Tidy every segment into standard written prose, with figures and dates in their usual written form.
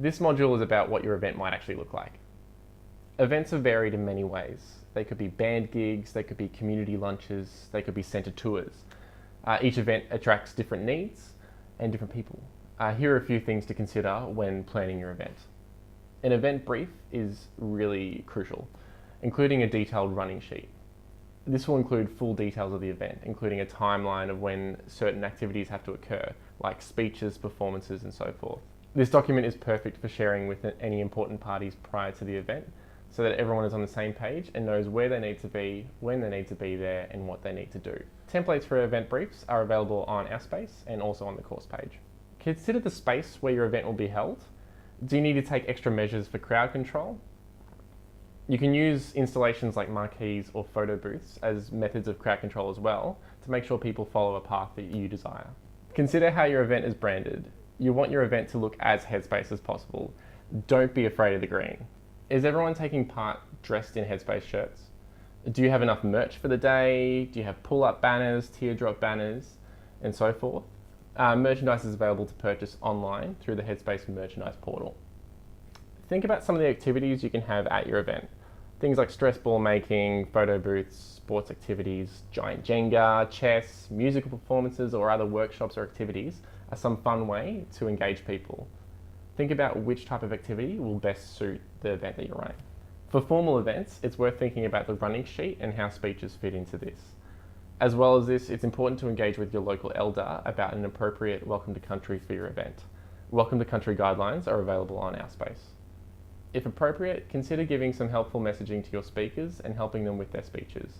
This module is about what your event might actually look like. Events are varied in many ways. They could be band gigs, they could be community lunches, they could be centre tours. Each event attracts different needs and different people. Here are a few things to consider when planning your event. An event brief is really crucial, including a detailed running sheet. This will include full details of the event, including a timeline of when certain activities have to occur, like speeches, performances, and so forth. This document is perfect for sharing with any important parties prior to the event, so that everyone is on the same page and knows where they need to be, when they need to be there, and what they need to do. Templates for event briefs are available on our space and also on the course page. Consider the space where your event will be held. Do you need to take extra measures for crowd control? You can use installations like marquees or photo booths as methods of crowd control as well to make sure people follow a path that you desire. Consider how your event is branded. You want your event to look as Headspace as possible. Don't be afraid of the green. Is everyone taking part dressed in Headspace shirts? Do you have enough merch for the day? Do you have pull-up banners, teardrop banners, and so forth? Merchandise is available to purchase online through the Headspace merchandise portal. Think about some of the activities you can have at your event. Things like stress ball making, photo booths, sports activities, giant Jenga, chess, musical performances, or other workshops or activities are some fun way to engage people. Think about which type of activity will best suit the event that you're running. For formal events, it's worth thinking about the running sheet and how speeches fit into this. As well as this, it's important to engage with your local elder about an appropriate welcome to country for your event. Welcome to country guidelines are available on our space. If appropriate, consider giving some helpful messaging to your speakers and helping them with their speeches.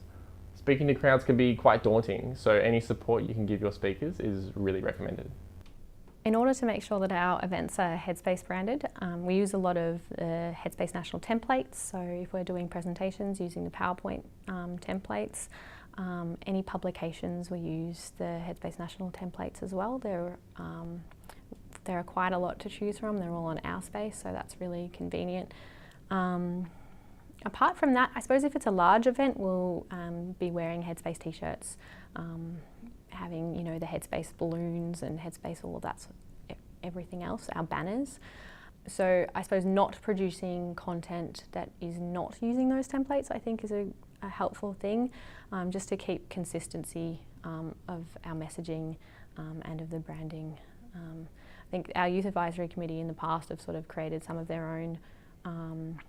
Speaking to crowds can be quite daunting, so any support you can give your speakers is really recommended. In order to make sure that our events are Headspace branded, we use a lot of Headspace national templates. So if we're doing presentations using the PowerPoint templates, any publications we use the Headspace national templates as well. There are quite a lot to choose from. They're all on our space, so that's really convenient. Apart from that, I suppose if it's a large event, we'll be wearing Headspace t-shirts, having the Headspace balloons and Headspace all of that, everything else, our banners. So I suppose not producing content that is not using those templates, I think is a helpful thing, just to keep consistency of our messaging and of the branding. I think our Youth Advisory Committee in the past have sort of created some of their own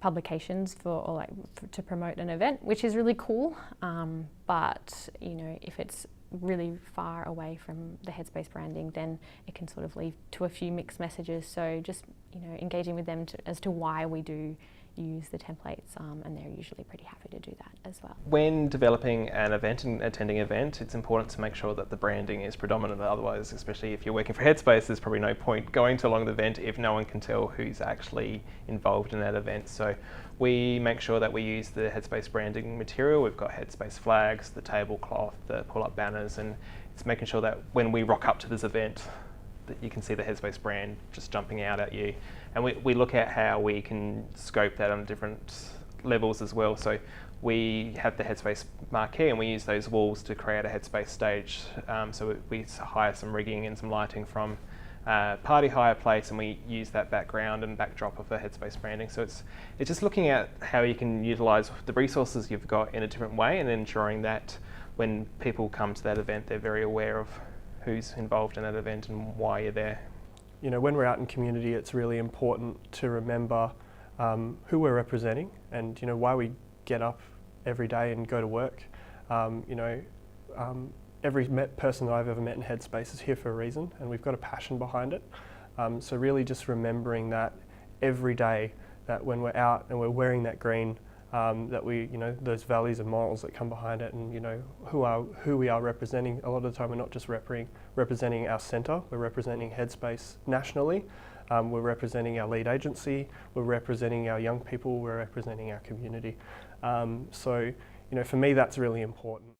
publications to promote an event, which is really cool. But if it's really far away from the Headspace branding, then it can sort of lead to a few mixed messages. So just engaging with them as to why we do use the templates, and they're usually pretty happy to do that as well. When developing an event and attending an event, it's important to make sure that the branding is predominant. Otherwise, especially if you're working for Headspace, there's probably no point going to along the event if no one can tell who's actually involved in that event. So we make sure that we use the Headspace branding material. We've got Headspace flags, the tablecloth, the pull-up banners, and it's making sure that when we rock up to this event, that you can see the Headspace brand just jumping out at you. And we look at how we can scope that on different levels as well. So we have the Headspace marquee and we use those walls to create a Headspace stage. So we hire some rigging and some lighting from Party Hire Place, and we use that background and backdrop of the Headspace branding. So it's just looking at how you can utilise the resources you've got in a different way, and ensuring that when people come to that event, they're very aware of who's involved in that event and why you're there. When we're out in community, it's really important to remember who we're representing and why we get up every day and go to work. Every person that I've ever met in Headspace is here for a reason, and we've got a passion behind it. So really just remembering that every day, that when we're out and we're wearing that green, that we, those values and morals that come behind it, and who we are representing. A lot of the time we're not just representing our centre, we're representing Headspace nationally, we're representing our lead agency, we're representing our young people, we're representing our community. So for me that's really important.